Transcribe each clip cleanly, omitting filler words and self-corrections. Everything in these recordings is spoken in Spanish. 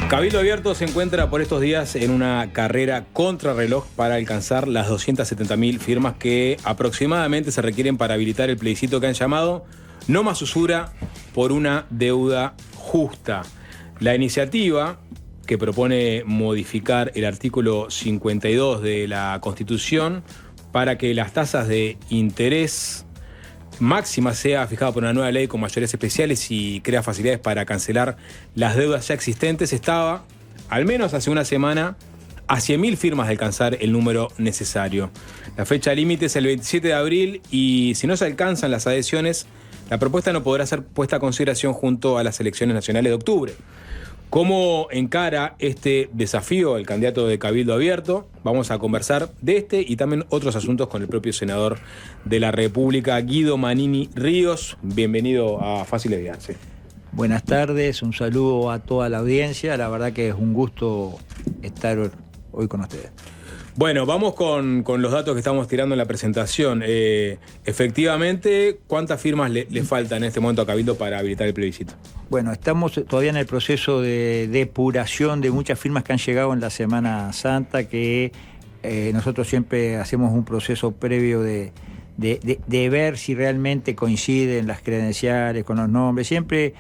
Cabildo Abierto se encuentra por estos días en una carrera contrarreloj para alcanzar las 270.000 firmas que aproximadamente se requieren para habilitar el plebiscito que han llamado No más usura por una deuda justa. La iniciativa, que propone modificar el artículo 52 de la Constitución para que las tasas de interés máxima sea fijada por una nueva ley con mayorías especiales y crea facilidades para cancelar las deudas ya existentes, estaba, al menos hace una semana, a 100.000 firmas de alcanzar el número necesario. La fecha límite es el 27 de abril y si no se alcanzan las adhesiones, la propuesta no podrá ser puesta a consideración junto a las elecciones nacionales de octubre. ¿Cómo encara este desafío el candidato de Cabildo Abierto? Vamos a conversar de este y también otros asuntos con el propio senador de la República, Guido Manini Ríos. Bienvenido a Fácil de Guiarse. Buenas tardes, un saludo a toda la audiencia. La verdad que es un gusto estar hoy con ustedes. Bueno, vamos con los datos que estamos tirando en la presentación. Efectivamente, ¿cuántas firmas le faltan en este momento a Cabildo para habilitar el plebiscito? Bueno, estamos todavía en el proceso de depuración de muchas firmas que han llegado en la Semana Santa, que nosotros siempre hacemos un proceso previo de ver si realmente coinciden las credenciales con los nombres. Siempre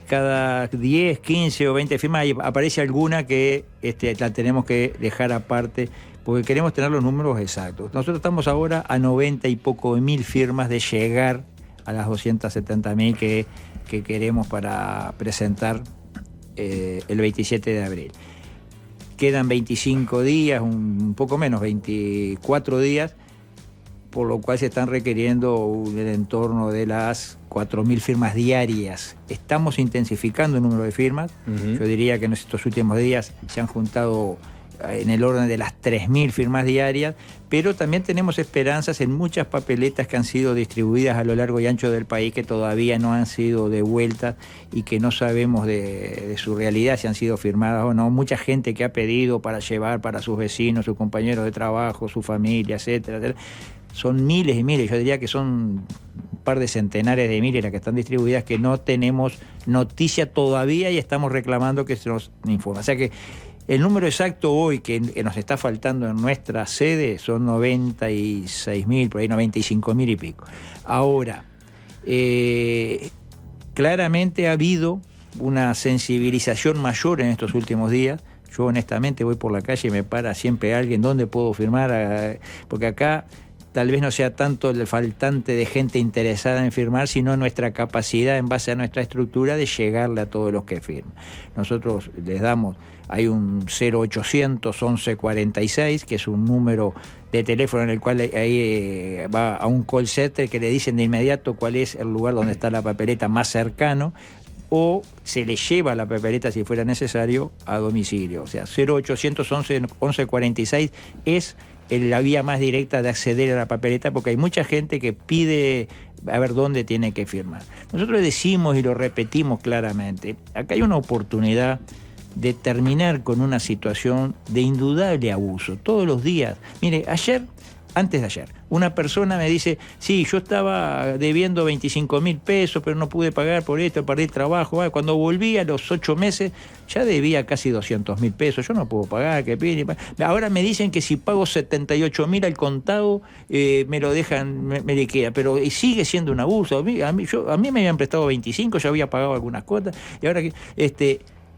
cada 10, 15 o 20 firmas aparece alguna que la tenemos que dejar aparte, porque queremos tener los números exactos. Nosotros estamos ahora a 90 y poco mil firmas de llegar a las 270.000 que queremos para presentar el 27 de abril. Quedan 25 días, un poco menos, 24 días, por lo cual se están requiriendo el entorno de las 4.000 firmas diarias. Estamos intensificando el número de firmas. Yo diría que en estos últimos días se han juntado en el orden de las 3.000 firmas diarias, pero también tenemos esperanzas en muchas papeletas que han sido distribuidas a lo largo y ancho del país que todavía no han sido devueltas y que no sabemos de su realidad, si han sido firmadas o no. Mucha gente que ha pedido para llevar para sus vecinos, sus compañeros de trabajo, su familia, etcétera, etcétera. Son miles y miles, yo diría que son un par de centenares de miles las que están distribuidas, que no tenemos noticia todavía y estamos reclamando que se nos informe. O sea que el número exacto hoy que nos está faltando en nuestra sede son 96.000, por ahí 95.000 y pico. Ahora, claramente ha habido una sensibilización mayor en estos últimos días. Yo honestamente voy por la calle y me para siempre alguien, ¿dónde puedo firmar? Porque acá tal vez no sea tanto el faltante de gente interesada en firmar, sino nuestra capacidad en base a nuestra estructura de llegarle a todos los que firman. Nosotros les damos, hay un 0800 1146, que es un número de teléfono en el cual ahí va a un call center que le dicen de inmediato cuál es el lugar donde está la papeleta más cercano, o se le lleva la papeleta, si fuera necesario, a domicilio. O sea, 0800 1146 es la vía más directa de acceder a la papeleta, porque hay mucha gente que pide a ver dónde tiene que firmar. Nosotros decimos y lo repetimos claramente, acá hay una oportunidad de terminar con una situación de indudable abuso. Todos los días, mire, antes de ayer, una persona me dice, sí, yo estaba debiendo 25.000 pesos, pero no pude pagar por esto, perdí el trabajo. Cuando volví a los 8 meses, ya debía casi 200.000 pesos, yo no puedo pagar, ahora me dicen que si pago 78.000 al contado, me lo dejan, me liquida, pero sigue siendo un abuso. A mí me habían prestado 25, yo había pagado algunas cuotas, y ahora que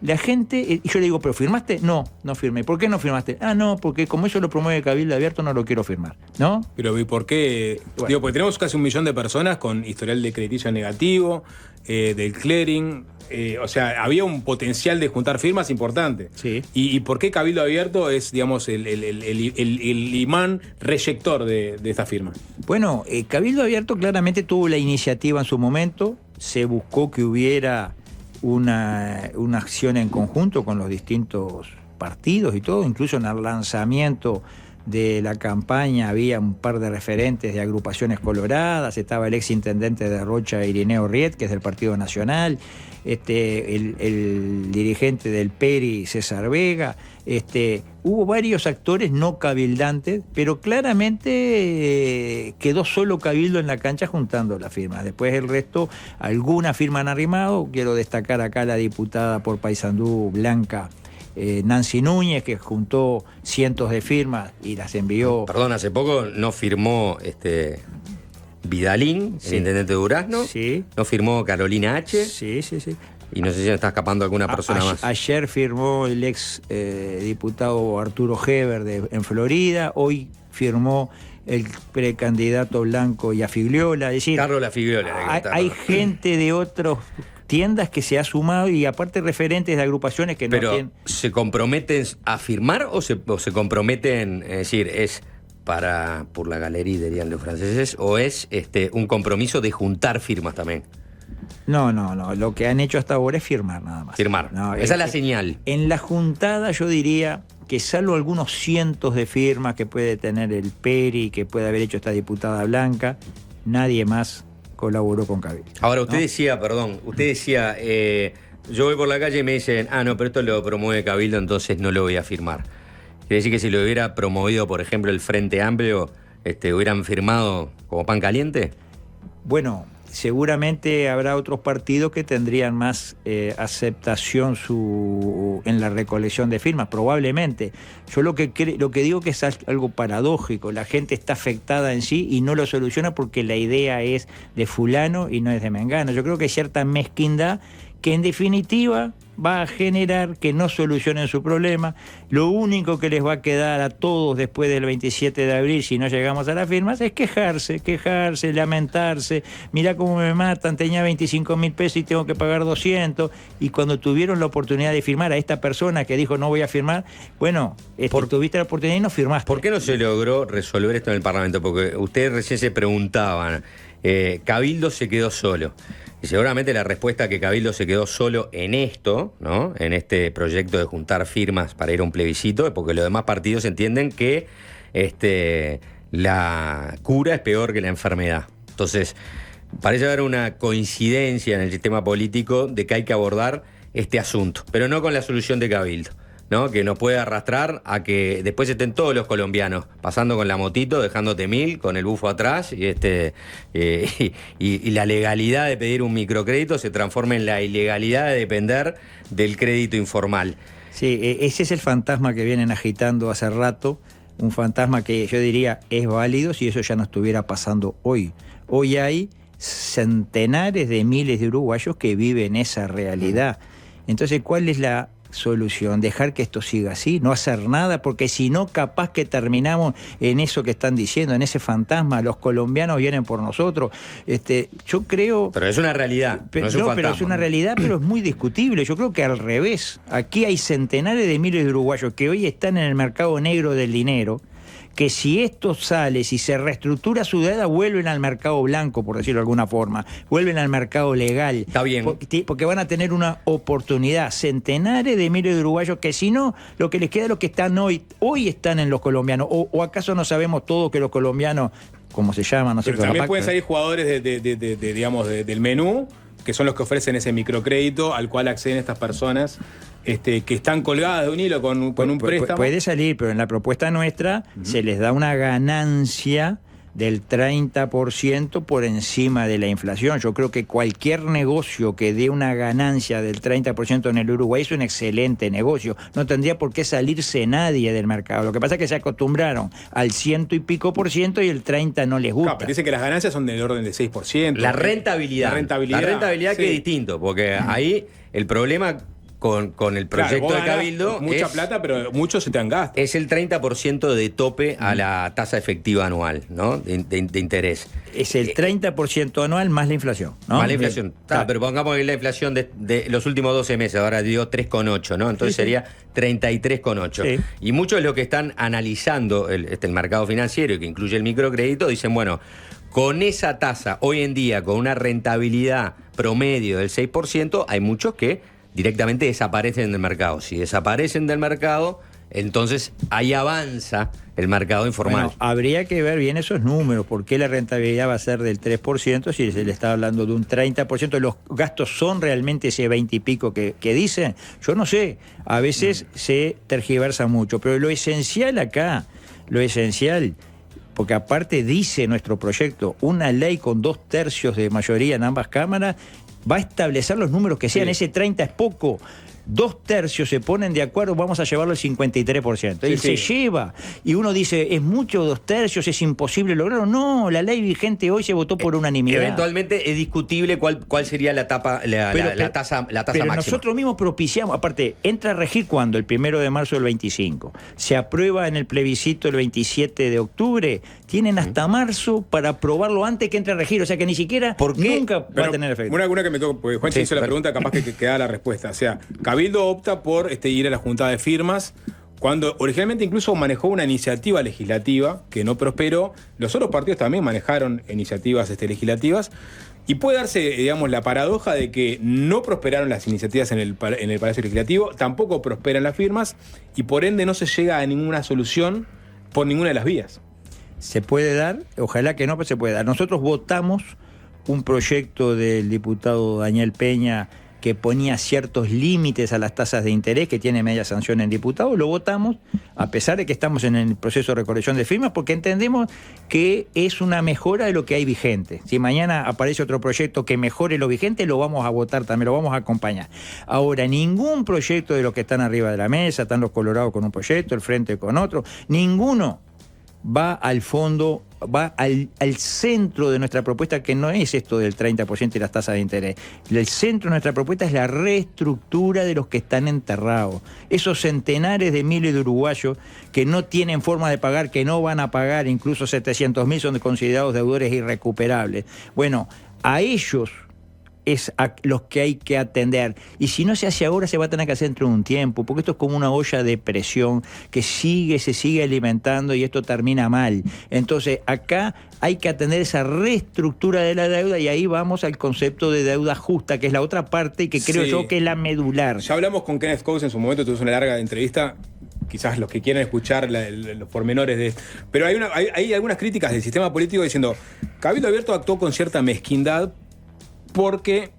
la gente, y yo le digo, ¿pero firmaste? No, no firmé. ¿Por qué no firmaste? No, porque como eso lo promueve Cabildo Abierto, no lo quiero firmar, ¿no? Pero ¿y por qué? Bueno. Digo, porque tenemos casi 1 millón de personas con historial de crediticio negativo, del clearing, o sea, había un potencial de juntar firmas importante. Sí. ¿Y por qué Cabildo Abierto es, digamos, el imán reyector de esta firma? Bueno, Cabildo Abierto claramente tuvo la iniciativa en su momento, se buscó que hubiera una acción en conjunto con los distintos partidos y todo, incluso en el lanzamiento de la campaña había un par de referentes de agrupaciones coloradas, estaba el exintendente de Rocha, Irineo Riet, que es del Partido Nacional, el dirigente del PERI, César Vega, hubo varios actores no cabildantes, pero claramente quedó solo Cabildo en la cancha juntando las firmas. Después el resto, algunas firmas han arrimado. Quiero destacar acá a la diputada por Paysandú, Blanca Nancy Núñez, que juntó cientos de firmas y las envió. Perdón, hace poco no firmó Vidalín, el intendente de Durazno. Sí. No firmó Carolina H. Sí. Y no sé si me está escapando alguna persona más. Ayer firmó el ex diputado Arturo Heber en Florida. Hoy firmó el precandidato Blanco y Afigliola. Es decir, Carlos Afigliola. Hay gente de otras tiendas que se ha sumado y aparte referentes de agrupaciones que no tienen. Pero, ¿se comprometen a firmar o se comprometen, es decir, es por la galería, dirían los franceses, o es un compromiso de juntar firmas también? No. Lo que han hecho hasta ahora es firmar nada más. Firmar. No, esa es la señal. En la juntada yo diría que salvo algunos cientos de firmas que puede tener el Peri, que puede haber hecho esta diputada Blanca, nadie más colaboró con Cabildo. Ahora, usted decía, yo voy por la calle y me dicen, no, pero esto lo promueve Cabildo, entonces no lo voy a firmar. Quiere decir que si lo hubiera promovido, por ejemplo, el Frente Amplio, hubieran firmado como pan caliente. Bueno, seguramente habrá otros partidos que tendrían más aceptación en la recolección de firmas, probablemente. Yo lo que digo que es algo paradójico, la gente está afectada en sí y no lo soluciona porque la idea es de fulano y no es de mengano. Yo creo que hay cierta mezquindad que en definitiva va a generar que no solucionen su problema. Lo único que les va a quedar a todos después del 27 de abril, si no llegamos a las firmas, es quejarse, lamentarse. Mirá cómo me matan, tenía 25.000 pesos y tengo que pagar 200. Y cuando tuvieron la oportunidad de firmar a esta persona que dijo no voy a firmar, bueno, tuviste la oportunidad y no firmaste. ¿Por qué no se logró resolver esto en el Parlamento? Porque ustedes recién se preguntaban, Cabildo se quedó solo. Y seguramente la respuesta que Cabildo se quedó solo en esto, ¿no? En este proyecto de juntar firmas para ir a un plebiscito, es porque los demás partidos entienden que la cura es peor que la enfermedad. Entonces, parece haber una coincidencia en el sistema político de que hay que abordar este asunto, pero no con la solución de Cabildo, ¿no? Que nos puede arrastrar a que después estén todos los colombianos pasando con la motito, dejándote 1.000 con el bufo atrás y la legalidad de pedir un microcrédito se transforme en la ilegalidad de depender del crédito informal. Sí, ese es el fantasma que vienen agitando hace rato, un fantasma que yo diría es válido si eso ya no estuviera pasando hoy. Hoy hay centenares de miles de uruguayos que viven esa realidad. Entonces, ¿cuál es la solución? Dejar que esto siga así, no hacer nada, porque si no, capaz que terminamos en eso que están diciendo, en ese fantasma, los colombianos vienen por nosotros. Yo creo... Pero es una realidad, no es un fantasma. Pero es una realidad, pero es muy discutible. Yo creo que al revés, aquí hay centenares de miles de uruguayos que hoy están en el mercado negro del dinero, que si esto sale, si se reestructura su deuda, vuelven al mercado blanco, por decirlo de alguna forma, vuelven al mercado legal. Está bien. Porque van a tener una oportunidad. Centenares de miles de uruguayos que si no, lo que les queda es lo que están hoy están en los colombianos. ¿O acaso no sabemos todos que los colombianos, como se llaman, no sé cómo? También pueden salir jugadores del menú, que son los que ofrecen ese microcrédito al cual acceden estas personas que están colgadas de un hilo con un préstamo. Puede salir, pero en la propuesta nuestra se les da una ganancia del 30% por encima de la inflación. Yo creo que cualquier negocio que dé una ganancia del 30% en el Uruguay es un excelente negocio. No tendría por qué salirse nadie del mercado. Lo que pasa es que se acostumbraron al 100 y pico % y el 30% no les gusta. Claro, pero dicen que las ganancias son del orden del 6%. La rentabilidad. La rentabilidad sí. Que es distinto, porque ahí el problema con el proyecto de Cabildo mucha plata, pero mucho se te han gastado. Es el 30% de tope a la tasa efectiva anual, ¿no? De interés. Es el 30% anual más la inflación, ¿no? Más la inflación. Pero pongamos que la inflación de los últimos 12 meses, ahora dio 3,8, ¿no? Entonces sería 33,8. Sí. Y muchos de los que están analizando el mercado financiero, que incluye el microcrédito, dicen, bueno, con esa tasa, hoy en día, con una rentabilidad promedio del 6%, hay muchos que directamente desaparecen del mercado. Si desaparecen del mercado, entonces ahí avanza el mercado informal. Bueno, habría que ver bien esos números, por qué la rentabilidad va a ser del 3% si se le está hablando de un 30%. ¿Los gastos son realmente ese 20 y pico que dicen? Yo no sé, a veces se tergiversa mucho, pero lo esencial acá, porque aparte dice nuestro proyecto, una ley con 2/3 de mayoría en ambas cámaras, va a establecer los números que sean, sí. Ese 30 es poco. 2/3 se ponen de acuerdo, vamos a llevarlo al 53%. Y se lleva. Y uno dice, ¿es mucho 2/3? ¿Es imposible lograrlo? No, la ley vigente hoy se votó por unanimidad. Eventualmente es discutible cuál sería la tasa pero máxima. Nosotros mismos propiciamos, aparte, entra a regir cuando, el 1 de marzo del 25. Se aprueba en el plebiscito el 27 de octubre. Tienen hasta marzo para aprobarlo antes que entre a regir. O sea que ni siquiera nunca va a tener efecto. Una que me tocó, porque Juanchi hizo la pregunta, capaz que queda la respuesta. O sea, Cabildo opta por ir a la juntada de firmas, cuando originalmente incluso manejó una iniciativa legislativa que no prosperó. Los otros partidos también manejaron iniciativas legislativas. Y puede darse, digamos, la paradoja de que no prosperaron las iniciativas en el Palacio Legislativo, tampoco prosperan las firmas, y por ende no se llega a ninguna solución por ninguna de las vías. Se puede dar, ojalá que no, pero se puede dar. Nosotros votamos un proyecto del diputado Daniel Peña que ponía ciertos límites a las tasas de interés, que tiene media sanción en diputado, lo votamos, a pesar de que estamos en el proceso de recolección de firmas, porque entendemos que es una mejora de lo que hay vigente. Si mañana aparece otro proyecto que mejore lo vigente, lo vamos a votar también, lo vamos a acompañar. Ahora, ningún proyecto de los que están arriba de la mesa, están los colorados con un proyecto, el Frente con otro, ninguno va al fondo, va al centro de nuestra propuesta, que no es esto del 30% y las tasas de interés. El centro de nuestra propuesta es la reestructura de los que están enterrados. Esos centenares de miles de uruguayos que no tienen forma de pagar, que no van a pagar, incluso 700.000 son considerados deudores irrecuperables. Bueno, a ellos es a los que hay que atender. Y si no se hace ahora, se va a tener que hacer dentro de un tiempo, porque esto es como una olla de presión que se sigue alimentando y esto termina mal. Entonces, acá hay que atender esa reestructura de la deuda y ahí vamos al concepto de deuda justa, que es la otra parte y que creo yo que es la medular. Ya hablamos con Kenneth Coates en su momento, tuvimos una larga entrevista. Quizás los que quieran escuchar los pormenores de esto. Pero hay algunas críticas del sistema político diciendo Cabildo Abierto actuó con cierta mezquindad porque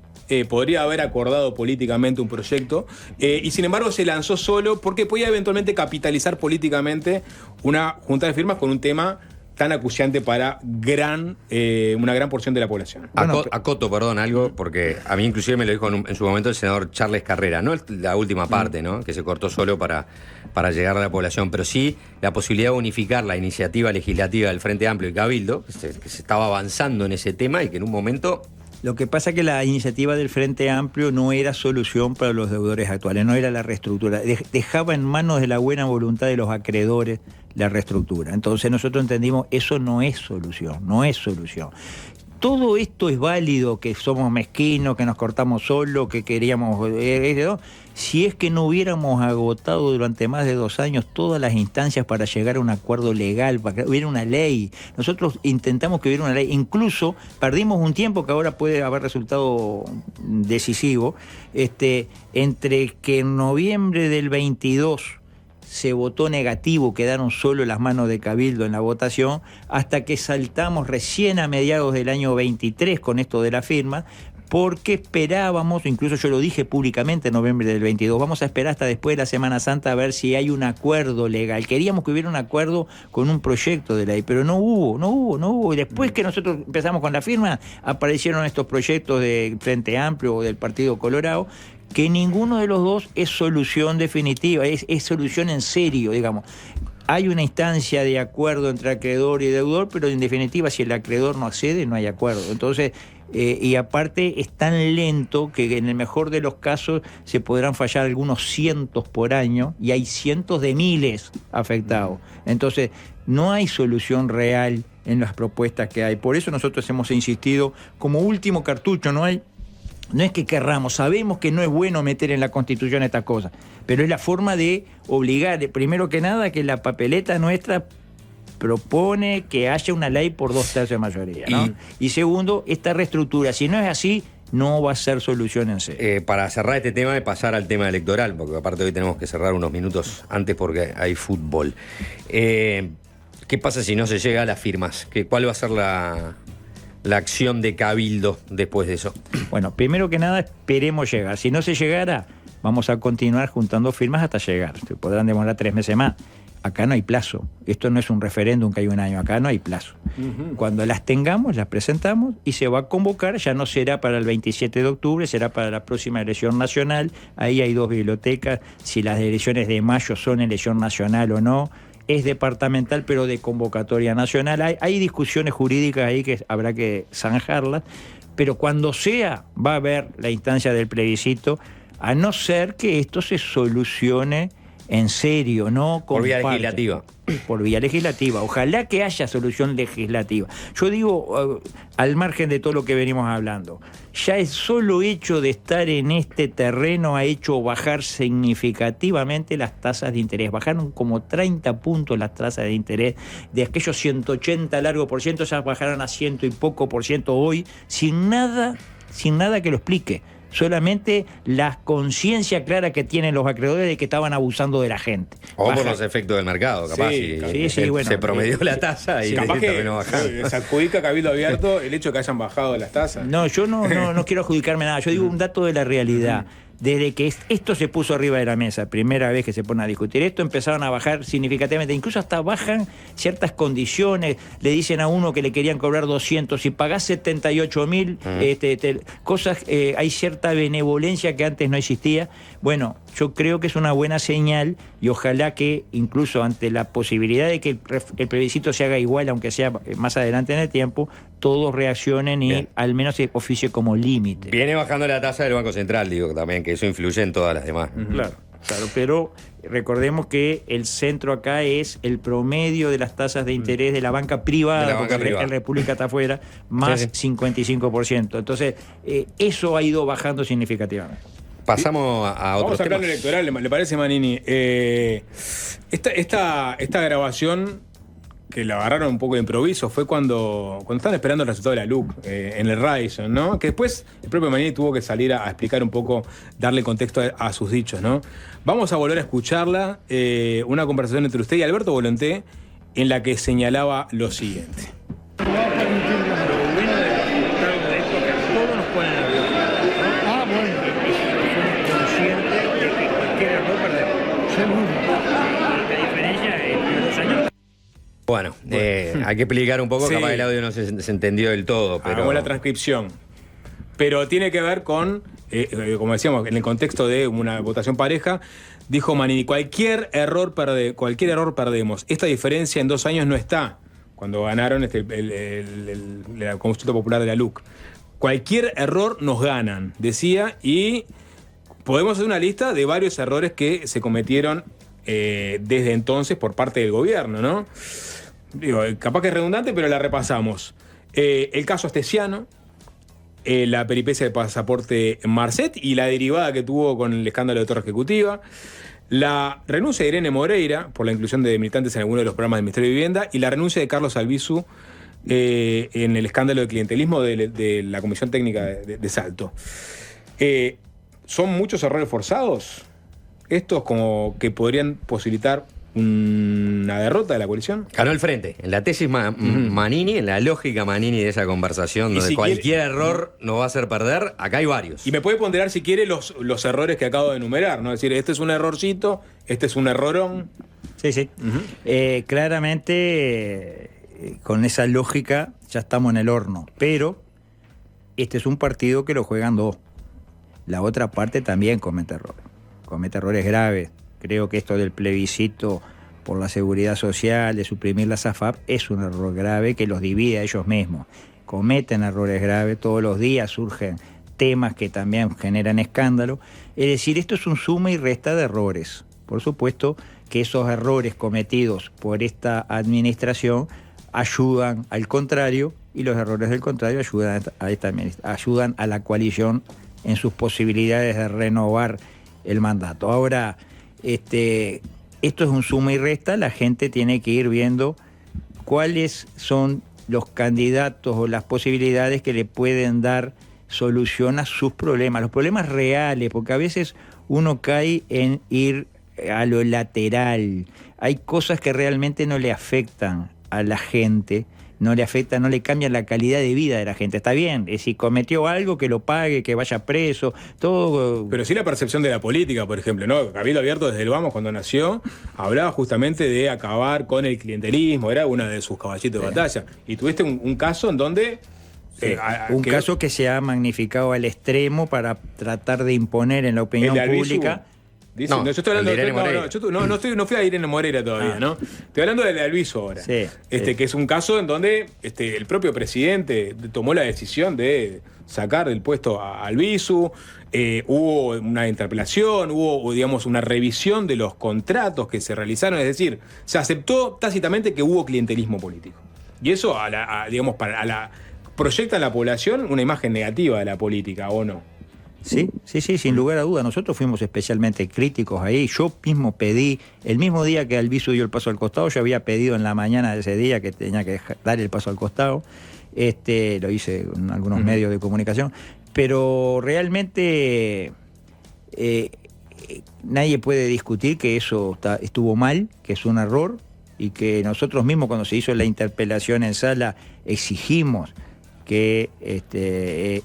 podría haber acordado políticamente un proyecto y sin embargo se lanzó solo porque podía eventualmente capitalizar políticamente una junta de firmas con un tema tan acuciante para una gran porción de la población. Acoto, perdón, algo, porque a mí inclusive me lo dijo en su momento el senador Charles Carrera, no la última parte, ¿no?, que se cortó solo para llegar a la población, pero sí la posibilidad de unificar la iniciativa legislativa del Frente Amplio y Cabildo, que se estaba avanzando en ese tema y que en un momento... Lo que pasa es que la iniciativa del Frente Amplio no era solución para los deudores actuales, no era la reestructura. Dejaba en manos de la buena voluntad de los acreedores la reestructura. Entonces nosotros entendimos, eso no es solución, no es solución. Todo esto es válido, que somos mezquinos, que nos cortamos solo, que queríamos... si es que no hubiéramos agotado durante más de 2 años todas las instancias para llegar a un acuerdo legal, para que hubiera una ley. Nosotros intentamos que hubiera una ley. Incluso perdimos un tiempo que ahora puede haber resultado decisivo, entre que en noviembre del 22... se votó negativo, quedaron solo las manos de Cabildo en la votación, hasta que saltamos recién a mediados del año 23 con esto de la firma, porque esperábamos, incluso yo lo dije públicamente en noviembre del 22, vamos a esperar hasta después de la Semana Santa a ver si hay un acuerdo legal. Queríamos que hubiera un acuerdo con un proyecto de ley, pero no hubo. Y después que nosotros empezamos con la firma, aparecieron estos proyectos del Frente Amplio o del Partido Colorado, que ninguno de los dos es solución definitiva, es solución en serio, digamos. Hay una instancia de acuerdo entre acreedor y deudor, pero en definitiva, si el acreedor no accede, no hay acuerdo. Entonces, y aparte es tan lento que en el mejor de los casos se podrán fallar algunos cientos por año y hay cientos de miles afectados. Entonces, no hay solución real en las propuestas que hay. Por eso nosotros hemos insistido como último cartucho, no es que querramos, sabemos que no es bueno meter en la Constitución estas cosas, pero es la forma de obligar, primero que nada, que la papeleta nuestra propone que haya una ley por 2/3 de mayoría, ¿no? Y segundo, esta reestructura, si no es así, no va a ser solución en serio. Para cerrar este tema y pasar al tema electoral, porque aparte hoy tenemos que cerrar unos minutos antes porque hay fútbol. ¿Qué pasa si no se llega a las firmas? ¿Cuál va a ser la acción de Cabildo después de eso? Bueno, primero que nada esperemos llegar. Si no se llegara, vamos a continuar juntando firmas hasta llegar. Podrán demorar 3 meses más. acá no hay plazo. Esto no es un referéndum que hay un año, acá no hay plazo. Cuando las tengamos, las presentamos y se va a convocar, ya no será para el 27 de octubre, será para la próxima elección nacional. Ahí hay 2 bibliotecas, si las elecciones de mayo son elección nacional o no. Es departamental, pero de convocatoria nacional. Hay discusiones jurídicas ahí que habrá que zanjarlas, pero cuando sea, va a haber la instancia del plebiscito, a no ser que esto se solucione en serio, no con por vía parches. legislativa. Por vía legislativa. Ojalá que haya solución legislativa. Yo digo, al margen de todo lo que venimos hablando, ya el solo hecho de estar en este terreno ha hecho bajar significativamente las tasas de interés. Bajaron como 30 puntos las tasas de interés. De aquellos 180 largo por ciento, ya bajaron a 100 y poco por ciento hoy, sin nada que lo explique. Solamente la conciencia clara que tienen los acreedores de que estaban abusando de la gente. O por los efectos del mercado, capaz. Se promedió la tasa y capaz que terminó bajando. se adjudica a Cabildo Abierto el hecho de que hayan bajado las tasas. No, yo no quiero adjudicarme nada. Yo digo un dato de la realidad. Desde que esto se puso arriba de la mesa, primera vez que se pone a discutir esto, empezaron a bajar significativamente, incluso hasta bajan ciertas condiciones, le dicen a uno que le querían cobrar 200, si pagás 78.000, cosas, hay cierta benevolencia que antes no existía. Bueno, yo creo que es una buena señal y ojalá que incluso ante la posibilidad de que el plebiscito se haga igual, aunque sea más adelante en el tiempo, todos reaccionen y bien, al menos se oficie como límite. Viene bajando la tasa del Banco Central, digo también, que eso influye en todas las demás. Claro, pero recordemos que el centro acá es el promedio de las tasas de interés de la banca privada, porque en República está afuera, más 55%. Entonces, eso ha ido bajando significativamente. Pasamos a otros Vamos al plano temas. electoral, ¿le parece, Manini? Esta grabación que la agarraron un poco de improviso fue cuando estaban esperando el resultado de la LUC en el Radisson, ¿no? Que después el propio Manini tuvo que salir a explicar un poco, darle contexto a sus dichos, ¿no? Vamos a volver a escucharla, una conversación entre usted y Alberto Volonté, en la que señalaba lo siguiente. Bueno, hay que explicar un poco, capaz el audio no se entendió del todo. Pero... Hagamos la transcripción. Pero tiene que ver con, como decíamos, en el contexto de una votación pareja, dijo Manini, cualquier error perdemos. Esta diferencia en 2 años no está, cuando ganaron la consulta popular de la LUC. Cualquier error nos ganan, decía, y podemos hacer una lista de varios errores que se cometieron desde entonces por parte del gobierno, ¿no? Digo, capaz que es redundante, pero la repasamos. El caso Astesiano, la peripecia del pasaporte Marcet y la derivada que tuvo con el escándalo de Torre Ejecutiva, la renuncia de Irene Moreira por la inclusión de militantes en alguno de los programas del Ministerio de Vivienda y la renuncia de Carlos Albizu en el escándalo de clientelismo de la Comisión Técnica de Salto. ¿Son muchos errores forzados? ¿Estos como que podrían posibilitar una derrota de la coalición? Ganó el frente. En la tesis Manini, en la lógica Manini de esa conversación, donde cualquier error nos va a hacer perder, acá hay varios. Y me puede ponderar, si quiere, los errores que acabo de enumerar, ¿no? Es decir, este es un errorcito, este es un errorón. Sí. Claramente, con esa lógica, ya estamos en el horno. Pero este es un partido que lo juegan 2. La otra parte también comete errores graves. Creo que esto del plebiscito por la seguridad social, de suprimir la SAFAP, es un error grave que los divide a ellos mismos. Cometen errores graves, todos los días surgen temas que también generan escándalo. Es decir, esto es un suma y resta de errores. Por supuesto que esos errores cometidos por esta administración ayudan al contrario y los errores del contrario ayudan a la coalición en sus posibilidades de renovar el mandato. Ahora, esto es un suma y resta, la gente tiene que ir viendo cuáles son los candidatos o las posibilidades que le pueden dar solución a sus problemas, los problemas reales, porque a veces uno cae en ir a lo lateral. Hay cosas que realmente no le afectan a la gente, no le afecta, no le cambia la calidad de vida de la gente. Está bien, si cometió algo, que lo pague, que vaya preso, todo. Pero sí la percepción de la política, por ejemplo, ¿no? Cabildo Abierto desde el Vamos, cuando nació, hablaba justamente de acabar con el clientelismo, era una de sus caballitos de batalla. Y tuviste un caso en donde... caso que se ha magnificado al extremo para tratar de imponer en la opinión pública. Dice, no, yo estoy hablando de no fui a Irene Moreira todavía, ¿no? Estoy hablando de Alviso ahora. Sí, que es un caso en donde el propio presidente tomó la decisión de sacar del puesto a Alviso. Hubo una interpelación, hubo, digamos, una revisión de los contratos que se realizaron, es decir, se aceptó tácitamente que hubo clientelismo político. Y eso, proyecta a la población una imagen negativa de la política, ¿o no? Sí, sin lugar a duda. Nosotros fuimos especialmente críticos ahí. Yo mismo pedí, el mismo día que Alviso dio el paso al costado, yo había pedido en la mañana de ese día que tenía que dar el paso al costado. Lo hice en algunos medios de comunicación. Pero realmente nadie puede discutir que eso estuvo mal, que es un error, y que nosotros mismos, cuando se hizo la interpelación en sala, exigimos que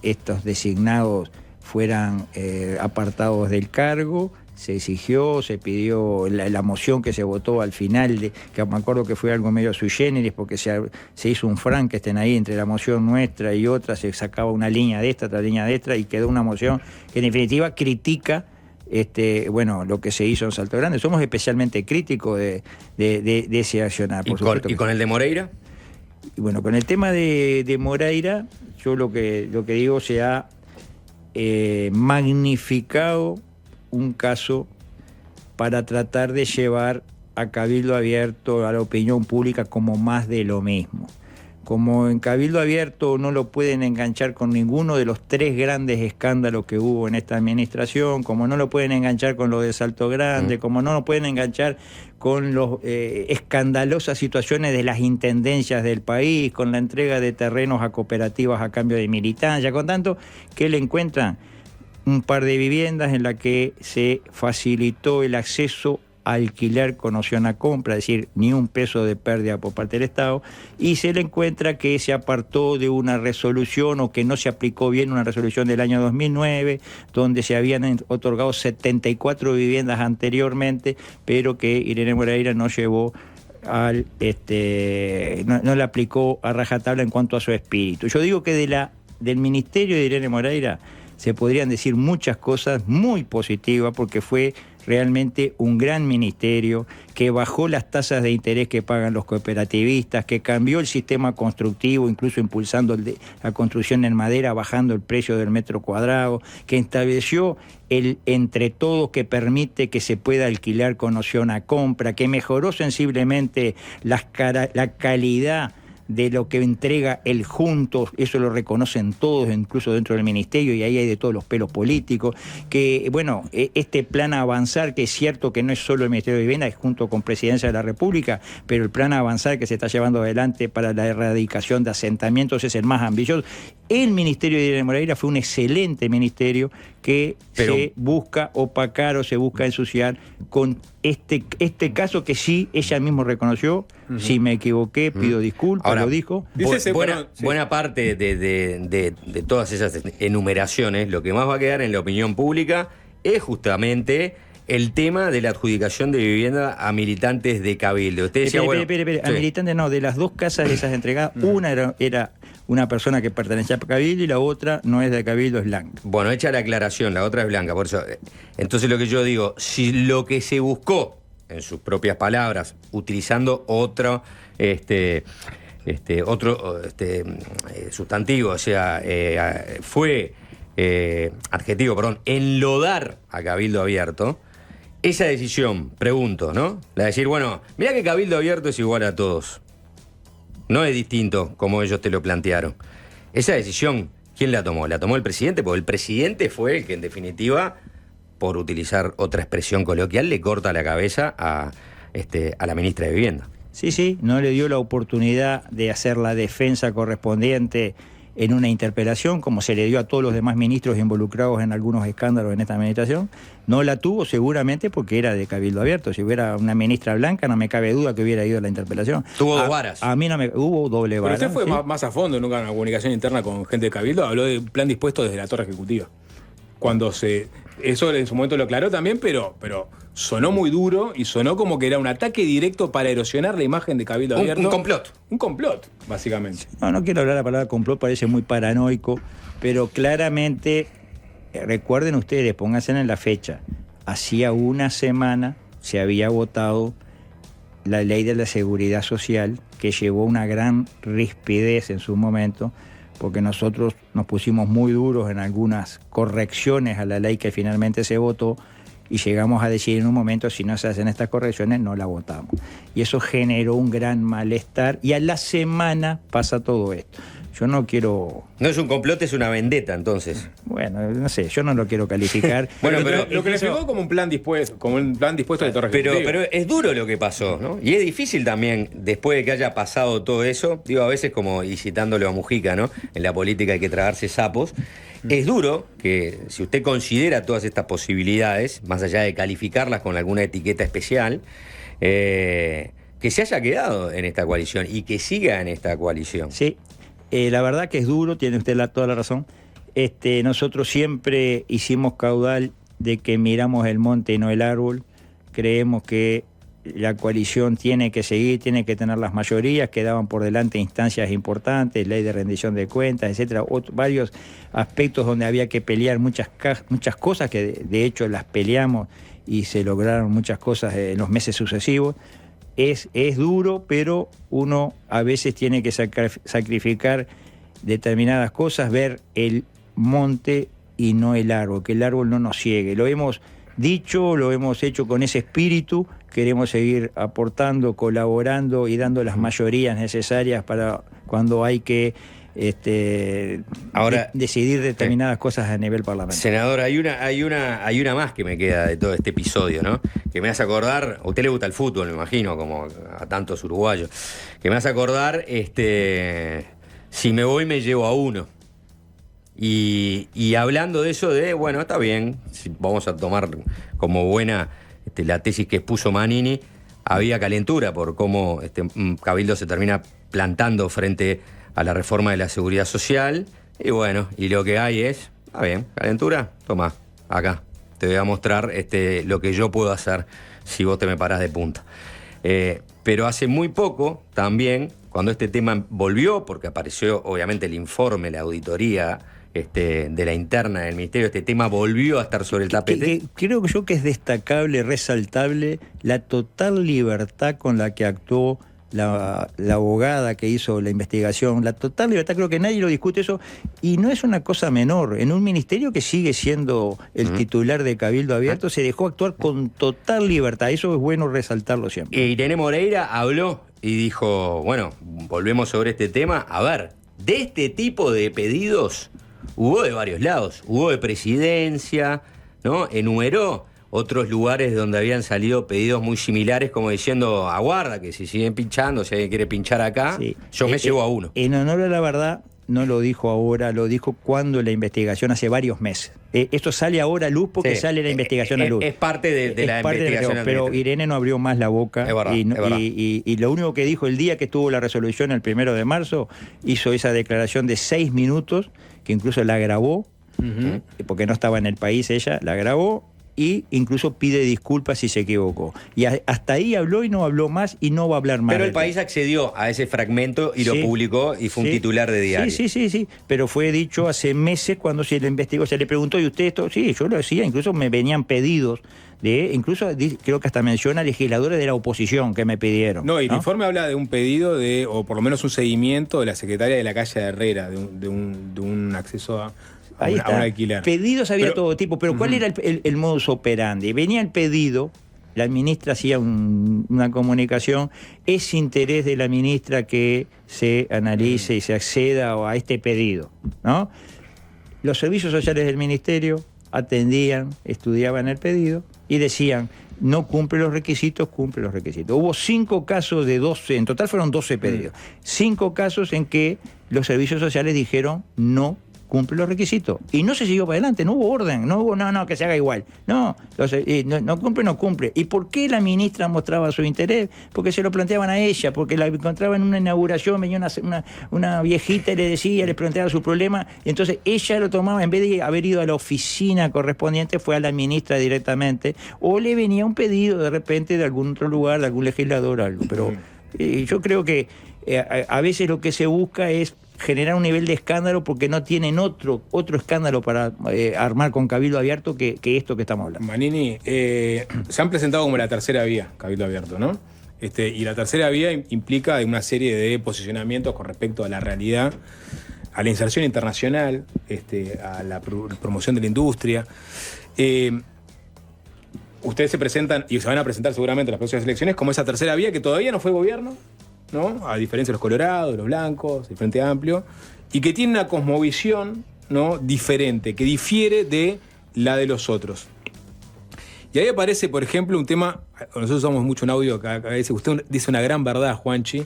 estos designados fueran apartados del cargo. Se exigió, se pidió la moción que se votó al final, que me acuerdo que fue algo medio sui generis, porque se hizo un Frankenstein ahí entre la moción nuestra y otra, se sacaba una línea de esta, otra línea de esta, y quedó una moción que en definitiva critica lo que se hizo en Salto Grande. Somos especialmente críticos de ese accionar. ¿Y con el de Moreira? Y bueno, con el tema de Moreira, yo lo que digo, se ha magnificado un caso para tratar de llevar a Cabildo Abierto, a la opinión pública, como más de lo mismo. Como en Cabildo Abierto no lo pueden enganchar con ninguno de los 3 grandes escándalos que hubo en esta administración, como no lo pueden enganchar con lo de Salto Grande, como no lo pueden enganchar con las escandalosas situaciones de las intendencias del país, con la entrega de terrenos a cooperativas a cambio de militancia, con tanto que le encuentran un par de viviendas en las que se facilitó el acceso a alquiler con opción a compra, es decir, ni un peso de pérdida por parte del Estado, y se le encuentra que se apartó de una resolución, o que no se aplicó bien una resolución del año 2009, donde se habían otorgado 74 viviendas anteriormente, pero que Irene Moreira no llevó no la aplicó a rajatabla en cuanto a su espíritu. Yo digo que del ministerio de Irene Moreira se podrían decir muchas cosas muy positivas, porque fue realmente un gran ministerio que bajó las tasas de interés que pagan los cooperativistas, que cambió el sistema constructivo, incluso impulsando la construcción en madera, bajando el precio del metro cuadrado, que estableció el entre todos, que permite que se pueda alquilar con opción a compra, que mejoró sensiblemente la calidad de lo que entrega el Juntos, eso lo reconocen todos, incluso dentro del ministerio, y ahí hay de todos los pelos políticos, que bueno, este plan Avanzar, que es cierto que no es solo el Ministerio de Vivienda, es junto con Presidencia de la República, pero el plan Avanzar que se está llevando adelante para la erradicación de asentamientos es el más ambicioso. El Ministerio de Irene Moreira fue un excelente ministerio que se busca opacar o se busca ensuciar con este caso, que sí, ella misma reconoció. Si me equivoqué, pido disculpas. Ahora, lo dijo. Buena parte de todas esas enumeraciones, lo que más va a quedar en la opinión pública es justamente el tema de la adjudicación de vivienda a militantes de Cabildo. Usted decía, a militantes no, de las 2 casas de esas entregadas, una era una persona que pertenecía a Cabildo y la otra no es de Cabildo, es blanca. Bueno, hecha la aclaración, la otra es blanca, por eso. Entonces lo que yo digo, si lo que se buscó, en sus propias palabras, utilizando otro sustantivo, o sea, fue enlodar a Cabildo Abierto, esa decisión, pregunto, ¿no? La de decir, bueno, mira que Cabildo Abierto es igual a todos. No es distinto como ellos te lo plantearon. Esa decisión, ¿quién la tomó? La tomó el presidente, porque el presidente fue el que, en definitiva, por utilizar otra expresión coloquial, le corta la cabeza a la ministra de Vivienda. Sí, no le dio la oportunidad de hacer la defensa correspondiente en una interpelación, como se le dio a todos los demás ministros involucrados en algunos escándalos en esta administración. No la tuvo seguramente porque era de Cabildo Abierto. Si hubiera una ministra blanca, no me cabe duda que hubiera ido a la interpelación. Tuvo dos varas. A mí no me... Hubo doble vara. Pero usted fue ¿sí? más a fondo, nunca en una comunicación interna con gente de Cabildo, habló de plan dispuesto desde la torre ejecutiva. Cuando se... Eso en su momento lo aclaró también, pero sonó muy duro y sonó como que era un ataque directo para erosionar la imagen de Cabildo Abierto. Un complot. Un complot, básicamente. No quiero hablar la palabra complot, parece muy paranoico, pero claramente, recuerden ustedes, pónganse en la fecha, hacía una semana se había votado la ley de la seguridad social, que llevó una gran rispidez en su momento, porque nosotros nos pusimos muy duros en algunas correcciones a la ley que finalmente se votó y llegamos a decir en un momento, si no se hacen estas correcciones, no la votamos. Y eso generó un gran malestar y a la semana pasa todo esto. Yo no quiero... No es un complot, es una vendetta, entonces. Bueno, no sé, yo no lo quiero calificar. Bueno, pero lo que le explicó como un plan dispuesto, de torre pero ejecutiva. es duro lo que pasó, ¿no? Y es difícil también, después de que haya pasado todo eso, digo, a veces como, y citándolo a Mujica, ¿no? En la política hay que tragarse sapos. Es duro que, si usted considera todas estas posibilidades, más allá de calificarlas con alguna etiqueta especial, que se haya quedado en esta coalición y que siga en esta coalición. Sí. La verdad que es duro, tiene usted toda la razón. Nosotros siempre hicimos caudal de que miramos el monte y no el árbol. Creemos que la coalición tiene que seguir, tiene que tener las mayorías, quedaban por delante instancias importantes, ley de rendición de cuentas, etcétera, varios aspectos donde había que pelear muchas cosas que de hecho las peleamos y se lograron muchas cosas en los meses sucesivos. Es duro, pero uno a veces tiene que sacrificar determinadas cosas, ver el monte y no el árbol, que el árbol no nos ciegue. Lo hemos dicho, lo hemos hecho con ese espíritu, queremos seguir aportando, colaborando y dando las mayorías necesarias para cuando hay que decidir determinadas cosas a nivel parlamentario. Senador, hay una más que me queda de todo este episodio, ¿no? Que me hace acordar, a usted le gusta el fútbol, me imagino, como a tantos uruguayos, que me hace acordar, si me voy me llevo a uno. Y hablando de eso bueno, está bien, vamos a tomar como buena la tesis que expuso Manini, había calentura por cómo Cabildo se termina plantando frente a la reforma de la seguridad social, y bueno, y lo que hay es, está bien, calentura, toma, acá, te voy a mostrar lo que yo puedo hacer si vos te me parás de punta. Pero hace muy poco también, cuando este tema volvió, porque apareció obviamente el informe, la auditoría de la interna del ministerio, este tema volvió a estar sobre el tapete. Creo yo que es destacable, resaltable, la total libertad con la que actuó la abogada que hizo la investigación, la total libertad, creo que nadie lo discute eso, y no es una cosa menor. En un ministerio que sigue siendo el titular de Cabildo Abierto, se dejó actuar con total libertad, eso es bueno resaltarlo siempre. Irene Moreira habló y dijo, bueno, volvemos sobre este tema, a ver, de este tipo de pedidos hubo de varios lados, hubo de presidencia, ¿no? Enumeró otros lugares donde habían salido pedidos muy similares, como diciendo, aguarda, que si siguen pinchando, si alguien quiere pinchar acá, sí, yo me llevo a uno. En honor a la verdad, no lo dijo ahora, lo dijo cuando la investigación, hace varios meses. Esto sale ahora a luz porque sale la investigación a luz. Es parte de la investigación. Pero Irene no abrió más la boca. Es verdad, y lo único que dijo el día que estuvo la resolución, el 1 de marzo, hizo esa declaración de 6 minutos, que incluso la grabó, porque no estaba en el país ella, la grabó, y incluso pide disculpas si se equivocó. Y hasta ahí habló y no habló más y no va a hablar más. Pero el país accedió a ese fragmento y lo publicó y fue un titular de diario. Sí. Pero fue dicho hace meses cuando se le investigó, se le preguntó, ¿y usted esto? Sí, yo lo decía, incluso me venían pedidos incluso creo que hasta menciona legisladores de la oposición que me pidieron. No, y el informe habla de un pedido o por lo menos un seguimiento de la secretaria de la calle Herrera, de un acceso a Ahí está. un alquiler. Pedidos había todo tipo, pero ¿cuál era el modus operandi? Venía el pedido, la ministra hacía una comunicación, es interés de la ministra que se analice y se acceda a este pedido, ¿no? Los servicios sociales del ministerio atendían, estudiaban el pedido y decían, no cumple los requisitos, cumple los requisitos. Hubo 5 casos de 12, en total fueron 12 pedidos. 5 casos en que los servicios sociales dijeron no cumple los requisitos. Y no se siguió para adelante, no hubo orden, no hubo, no, que se haga igual. No, no cumple, no cumple. ¿Y por qué la ministra mostraba su interés? Porque se lo planteaban a ella, porque la encontraba en una inauguración, venía una viejita y le decía, le planteaba su problema, y entonces ella lo tomaba, en vez de haber ido a la oficina correspondiente, fue a la ministra directamente, o le venía un pedido de repente de algún otro lugar, de algún legislador o algo. Pero yo creo que a veces lo que se busca es generar un nivel de escándalo porque no tienen otro escándalo para armar con Cabildo Abierto que esto que estamos hablando. Manini, se han presentado como la tercera vía, Cabildo Abierto, ¿no? Y la tercera vía implica una serie de posicionamientos con respecto a la realidad, a la inserción internacional, a la promoción de la industria. Ustedes se presentan y se van a presentar seguramente en las próximas elecciones como esa tercera vía que todavía no fue gobierno, ¿no? A diferencia de los colorados, los blancos, el Frente Amplio, y que tiene una cosmovisión, ¿no?, diferente, que difiere de la de los otros. Y ahí aparece, por ejemplo, un tema, nosotros usamos mucho un audio, que a veces usted dice una gran verdad, Juanchi,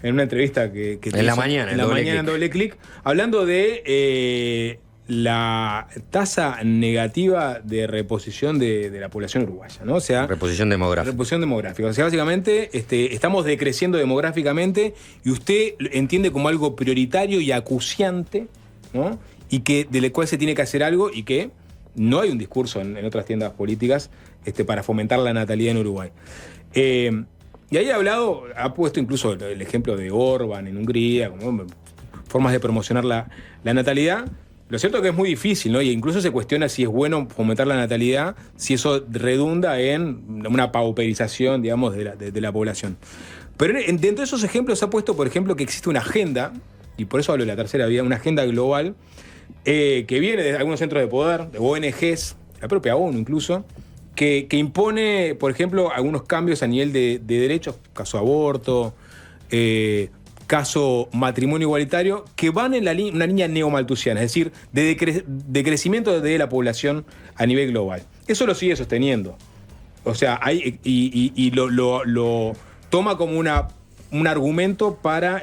en una entrevista que en la mañana, en Doble Clic, hablando de la tasa negativa de reposición de la población uruguaya, ¿no? O sea, reposición demográfica. Reposición demográfica. O sea, básicamente estamos decreciendo demográficamente y usted entiende como algo prioritario y acuciante, ¿no? Y que del cual se tiene que hacer algo y que no hay un discurso en otras tiendas políticas para fomentar la natalidad en Uruguay. Y ahí ha puesto incluso el ejemplo de Orbán en Hungría, como formas de promocionar la natalidad. Lo cierto es que es muy difícil, ¿no? Y incluso se cuestiona si es bueno fomentar la natalidad, si eso redunda en una pauperización, digamos, de la población. Pero dentro de esos ejemplos se ha puesto, por ejemplo, que existe una agenda, y por eso hablo de la tercera vía, una agenda global que viene de algunos centros de poder, de ONGs, la propia ONU incluso, que impone, por ejemplo, algunos cambios a nivel de derechos, caso aborto, caso matrimonio igualitario, que van en una línea neomalthusiana, es decir, de crecimiento de la población a nivel global. Eso lo sigue sosteniendo. O sea, lo toma como un argumento para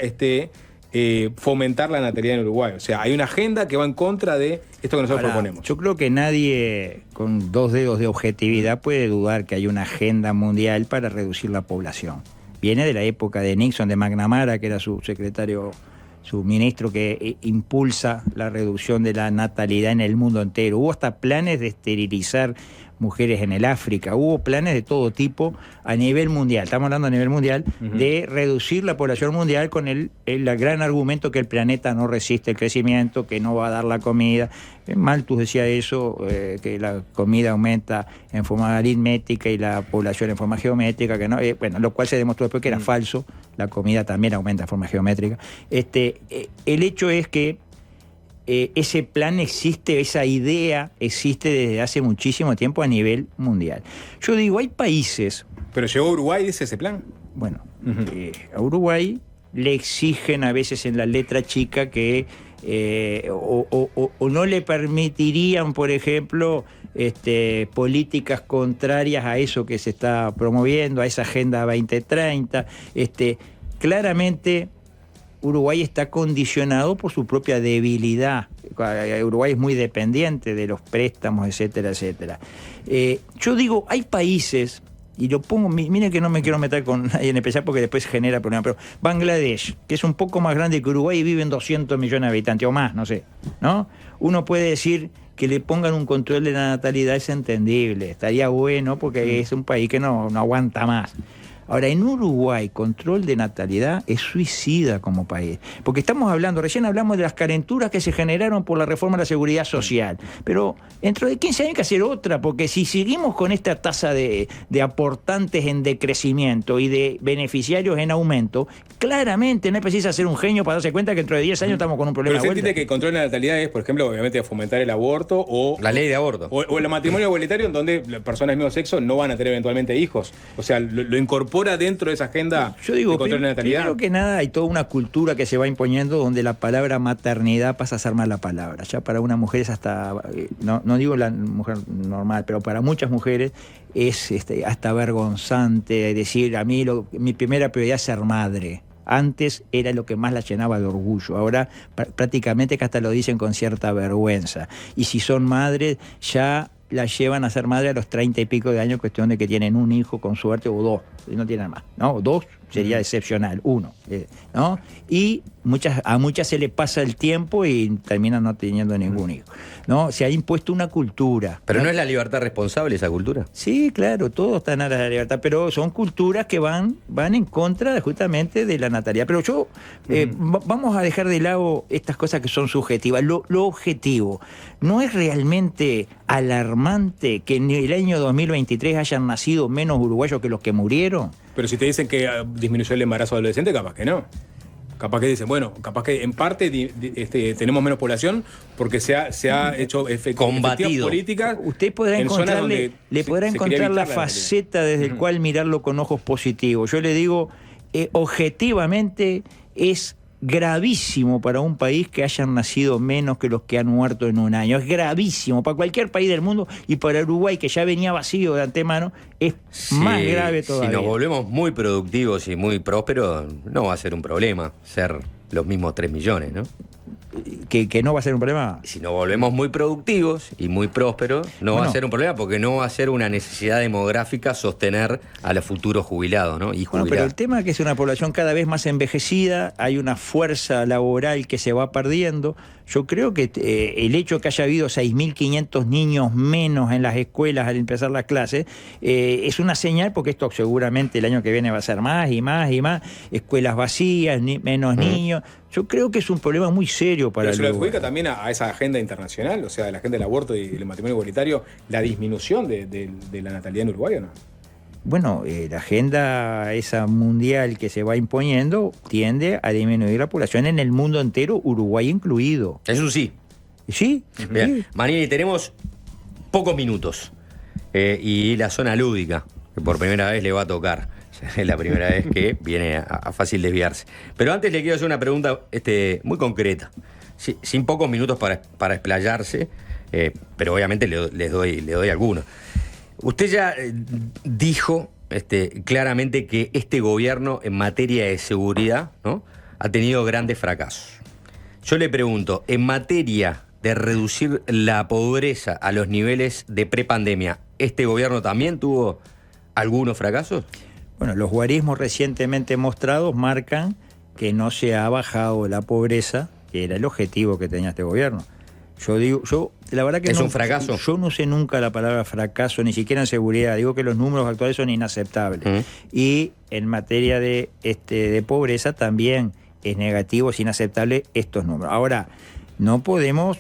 fomentar la natalidad en Uruguay. O sea, hay una agenda que va en contra de esto que nosotros proponemos. Yo creo que nadie con 2 dedos de objetividad puede dudar que hay una agenda mundial para reducir la población. Viene de la época de Nixon, de McNamara, que era su secretario, su ministro que impulsa la reducción de la natalidad en el mundo entero. Hubo hasta planes de esterilizar mujeres en el África, hubo planes de todo tipo a nivel mundial, estamos hablando a nivel mundial, de reducir la población mundial con el gran argumento que el planeta no resiste el crecimiento, que no va a dar la comida. Malthus decía eso, que la comida aumenta en forma aritmética y la población en forma geométrica, que no, lo cual se demostró después que era falso, la comida también aumenta en forma geométrica. El hecho es que ese plan existe, esa idea existe desde hace muchísimo tiempo a nivel mundial. Yo digo, hay países... ¿Pero llegó a Uruguay, dice ese plan? Bueno, a Uruguay le exigen a veces en la letra chica que o no le permitirían, por ejemplo, políticas contrarias a eso que se está promoviendo, a esa Agenda 2030. Claramente Uruguay está condicionado por su propia debilidad. Uruguay es muy dependiente de los préstamos, etcétera, etcétera. Yo digo, hay países, y lo pongo, miren que no me quiero meter con nadie en especial porque después genera problemas, pero Bangladesh, que es un poco más grande que Uruguay y viven 200 millones de habitantes o más, no sé, ¿no? Uno puede decir que le pongan un control de la natalidad, es entendible, estaría bueno porque es un país que no aguanta más. Ahora, en Uruguay, control de natalidad es suicida como país. Porque recién hablamos de las carenturas que se generaron por la reforma de la seguridad social. Pero dentro de 15 años hay que hacer otra, porque si seguimos con esta tasa de aportantes en decrecimiento y de beneficiarios en aumento, claramente no es preciso ser un genio para darse cuenta que dentro de 10 años estamos con un problema. Pero usted entiende que el control de la natalidad es, por ejemplo, obviamente fomentar el aborto o... La ley de aborto. O el matrimonio igualitario en donde personas del mismo sexo no van a tener eventualmente hijos. O sea, lo incorpora mejora dentro de esa agenda de control de natalidad? Primero que nada hay toda una cultura que se va imponiendo donde la palabra maternidad pasa a ser mala palabra. Ya para una mujer es hasta, no digo la mujer normal, pero para muchas mujeres es hasta vergonzante decir, a mí mi primera prioridad es ser madre. Antes era lo que más la llenaba de orgullo, ahora prácticamente que hasta lo dicen con cierta vergüenza. Y si son madres, ya la llevan a ser madre a los 30 y pico de años, cuestión de que tienen un hijo con suerte o dos, y no tienen más, ¿no? Dos sería excepcional, uno, ¿no? Y a muchas se le pasa el tiempo y terminan no teniendo ningún hijo, ¿no? Se ha impuesto una cultura. ¿Pero no es la libertad responsable esa cultura? Sí, claro, todo está en aras de la libertad, pero son culturas que van en contra justamente de la natalidad. Pero vamos a dejar de lado estas cosas que son subjetivas. Lo objetivo, ¿no es realmente alarmante que en el año 2023 hayan nacido menos uruguayos que los que murieron? Pero si te dicen que disminuyó el embarazo adolescente, capaz que no. Capaz que dicen, bueno, capaz que en parte tenemos menos población porque se ha hecho combatido políticas. Usted podrá le podrá encontrar la faceta desde el cual mirarlo con ojos positivos. Yo le digo, objetivamente es gravísimo para un país que hayan nacido menos que los que han muerto en un año. Es gravísimo para cualquier país del mundo, y para Uruguay, que ya venía vacío de antemano, es más grave todavía. Si nos volvemos muy productivos y muy prósperos, no va a ser un problema ser los mismos 3 millones, ¿no? ¿Que no va a ser un problema? Si nos volvemos muy productivos y muy prósperos, no va a ser un problema, porque no va a ser una necesidad demográfica sostener a los futuros jubilados, ¿no? Y jubilados. Pero el tema es que es una población cada vez más envejecida, hay una fuerza laboral que se va perdiendo. Yo creo que el hecho que haya habido 6.500 niños menos en las escuelas al empezar las clases es una señal, porque esto seguramente el año que viene va a ser más y más y más, escuelas vacías, menos niños. Yo creo que es un problema muy serio para el Uruguay. ¿Pero se le adjudica también a esa agenda internacional, o sea, de la agenda del aborto y el matrimonio igualitario, la disminución de la natalidad en Uruguay, o no? Bueno, la agenda esa mundial que se va imponiendo tiende a disminuir la población en el mundo entero, Uruguay incluido. Eso sí. ¿Sí? Bien. Sí. Manini, tenemos pocos minutos y la zona lúdica, que por primera vez le va a tocar. Es la primera vez que viene a fácil desviarse. Pero antes le quiero hacer una pregunta muy concreta, sin pocos minutos para explayarse, pero obviamente le doy algunos. Usted ya dijo claramente que este gobierno en materia de seguridad, ¿no?, ha tenido grandes fracasos. Yo le pregunto, en materia de reducir la pobreza a los niveles de prepandemia, ¿este gobierno también tuvo algunos fracasos? Bueno, los guarismos recientemente mostrados marcan que no se ha bajado la pobreza, que era el objetivo que tenía este gobierno. La verdad que ¿Es un fracaso? Yo no usé nunca la palabra fracaso, ni siquiera en seguridad. Digo que los números actuales son inaceptables. Y en materia de pobreza también es negativo, es inaceptable estos números. Ahora, no podemos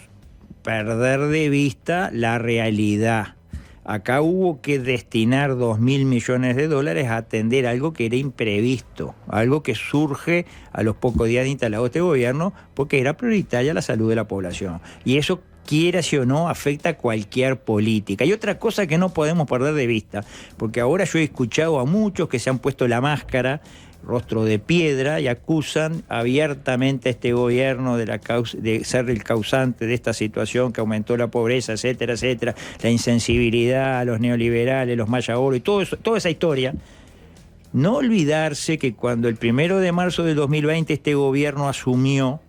perder de vista la realidad. Acá hubo que destinar 2.000 millones de dólares a atender algo que era imprevisto, algo que surge a los pocos días de instalado este gobierno, porque era prioritaria la salud de la población. Y eso, quiera o no, afecta a cualquier política. Y otra cosa que no podemos perder de vista, porque ahora yo he escuchado a muchos que se han puesto la máscara, rostro de piedra, y acusan abiertamente a este gobierno de ser el causante de esta situación que aumentó la pobreza, etcétera, etcétera, la insensibilidad a los neoliberales, los mayaoros y todo eso, toda esa historia. No olvidarse que cuando el 1 de marzo del 2020 este gobierno asumió,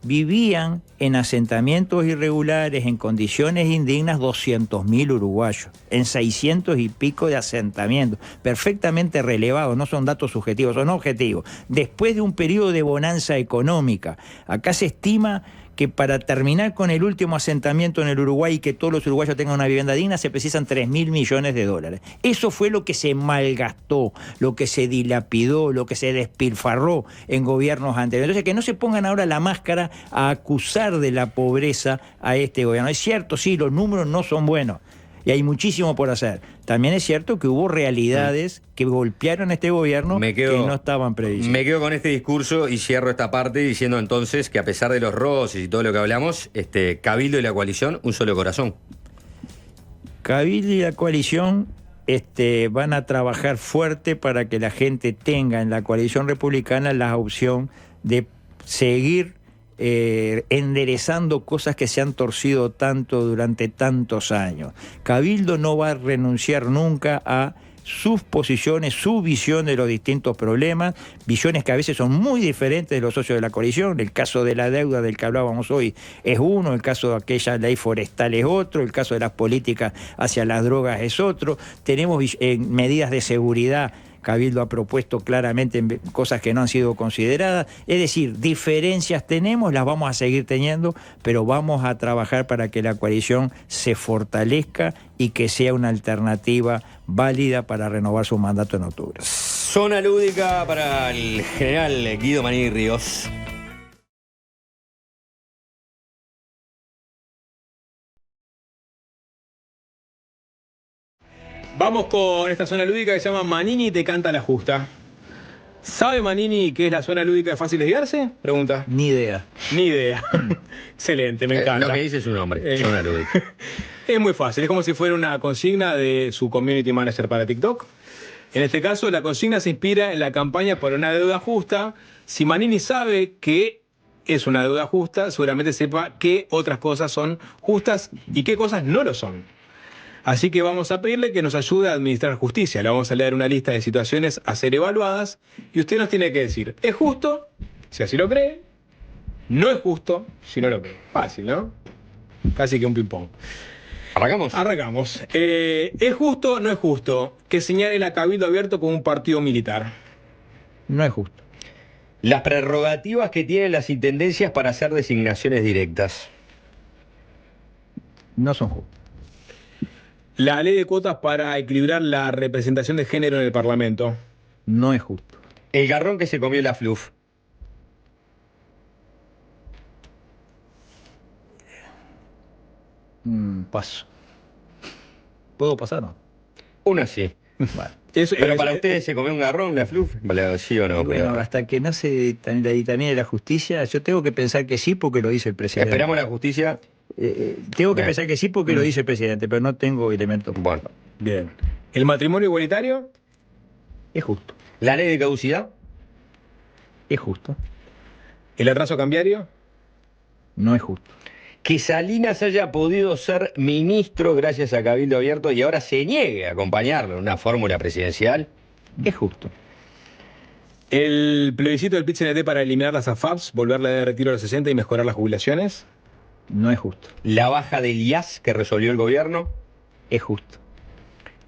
vivían en asentamientos irregulares, en condiciones indignas, 200.000 uruguayos, en 600 y pico de asentamientos, perfectamente relevados, no son datos subjetivos, son objetivos. Después de un periodo de bonanza económica, acá se estima que para terminar con el último asentamiento en el Uruguay y que todos los uruguayos tengan una vivienda digna, se precisan 3.000 millones de dólares. Eso fue lo que se malgastó, lo que se dilapidó, lo que se despilfarró en gobiernos anteriores. Entonces, que no se pongan ahora la máscara a acusar de la pobreza a este gobierno. Es cierto, sí, los números no son buenos y hay muchísimo por hacer. También es cierto que hubo realidades que golpearon a este gobierno que no estaban previstas. Me quedo con este discurso y cierro esta parte diciendo entonces que a pesar de los roces y todo lo que hablamos, Cabildo y la coalición, un solo corazón. Cabildo y la coalición van a trabajar fuerte para que la gente tenga en la coalición republicana la opción de seguir enderezando cosas que se han torcido tanto durante tantos años. Cabildo no va a renunciar nunca a sus posiciones, su visión de los distintos problemas, visiones que a veces son muy diferentes de los socios de la coalición. El caso de la deuda del que hablábamos hoy es uno, el caso de aquella ley forestal es otro, el caso de las políticas hacia las drogas es otro. Tenemos medidas de seguridad. Cabildo ha propuesto claramente cosas que no han sido consideradas. Es decir, diferencias tenemos, las vamos a seguir teniendo, pero vamos a trabajar para que la coalición se fortalezca y que sea una alternativa válida para renovar su mandato en octubre. Zona lúdica para el general Guido Manini Ríos. Vamos con esta zona lúdica que se llama Manini te canta la justa. ¿Sabe Manini qué es la zona lúdica de Fácil Desviarse? Pregunta. Ni idea. Ni idea. Excelente, me encanta. Lo que dice su nombre, zona lúdica. Es muy fácil, es como si fuera una consigna de su community manager para TikTok. En este caso, la consigna se inspira en la campaña por una deuda justa. Si Manini sabe que es una deuda justa, seguramente sepa qué otras cosas son justas y qué cosas no lo son. Así que vamos a pedirle que nos ayude a administrar justicia. Le vamos a leer una lista de situaciones a ser evaluadas y usted nos tiene que decir, ¿es justo? Si así lo cree. No es justo si no lo cree. Fácil, ¿no? Casi que un ping-pong. ¿Arrancamos? Arrancamos. ¿Es justo o no es justo que señalen a Cabildo Abierto como un partido militar? No es justo. Las prerrogativas que tienen las intendencias para hacer designaciones directas. No son justos. La ley de cuotas para equilibrar la representación de género en el Parlamento. No es justo. El garrón que se comió la FLUF. Paso. ¿Puedo pasar o no? Una sí. Bueno. Pero para ustedes se comió un garrón la FLUF, ¿sí o no? Bueno, hasta que no se dictamine la justicia, yo tengo que pensar que sí porque lo dice el presidente. Esperamos la justicia. Tengo que pensar que sí porque lo dice el presidente, pero no tengo elementos. Bueno. Bien. ¿El matrimonio igualitario? Es justo. ¿La ley de caducidad? Es justo. ¿El atraso cambiario? No es justo. Que Salinas haya podido ser ministro gracias a Cabildo Abierto y ahora se niegue a acompañarlo en una fórmula presidencial. Es justo. ¿El plebiscito del PIT-CNT para eliminar las AFAPs, volver la edad de retiro a los 60 y mejorar las jubilaciones? No es justo. ¿La baja del IAS que resolvió el gobierno? Es justo.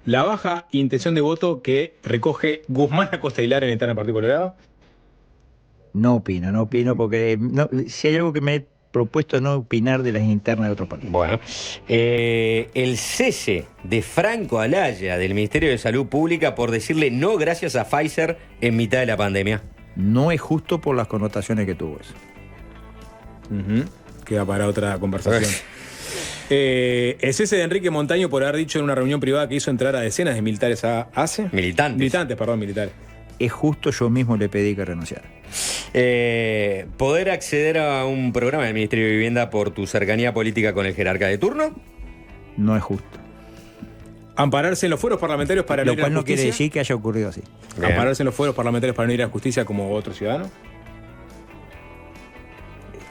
¿La baja intención de voto que recoge Guzmán Acosta Aguilar en Interna del Partido Colorado? No opino porque si hay algo que me he propuesto es no opinar de las internas de otros partidos. Bueno, el cese de Franco Alaya del Ministerio de Salud Pública por decirle no gracias a Pfizer en mitad de la pandemia. No es justo por las connotaciones que tuvo eso. Queda para otra conversación. El cese de Enrique Montaño por haber dicho en una reunión privada que hizo entrar a decenas de militares a ACE. Militantes, perdón, militares. Es justo, yo mismo le pedí que renunciara. ¿Poder acceder a un programa del Ministerio de Vivienda por tu cercanía política con el jerarca de turno? No es justo. ¿Ampararse en los fueros parlamentarios para no ir a la justicia? Lo cual no quiere decir que haya ocurrido así. Bien. ¿Ampararse en los fueros parlamentarios para no ir a la justicia como otro ciudadano?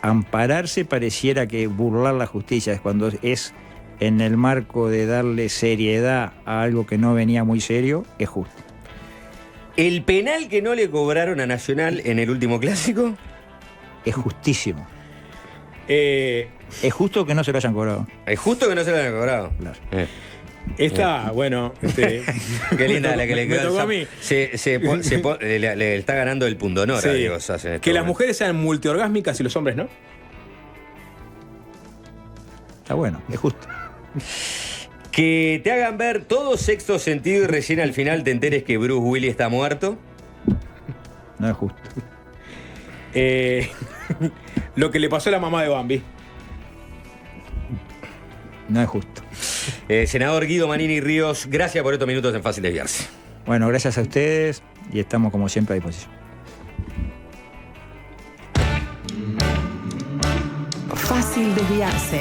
Ampararse pareciera que burlar la justicia es cuando es en el marco de darle seriedad a algo que no venía muy serio, es justo. ¿El penal que no le cobraron a Nacional en el último clásico? Es justísimo. Es justo que no se lo hayan cobrado. Es justo que no se lo hayan cobrado. Claro. Esta, bueno, qué linda la que le me quedó. tocó a mí. Le está ganando el pundonor Sí. a Diego Sás en este Que las momento. mujeres sean multiorgásmicas y los hombres no. Está bueno, es justo. Que te hagan ver todo sexto sentido y recién al final te enteres que Bruce Willis está muerto. No es justo. Lo que le pasó a la mamá de Bambi. No es justo. Senador Guido Manini Ríos, gracias por estos minutos en Fácil Desviarse. Bueno, gracias a ustedes y estamos como siempre a disposición. Fácil Desviarse.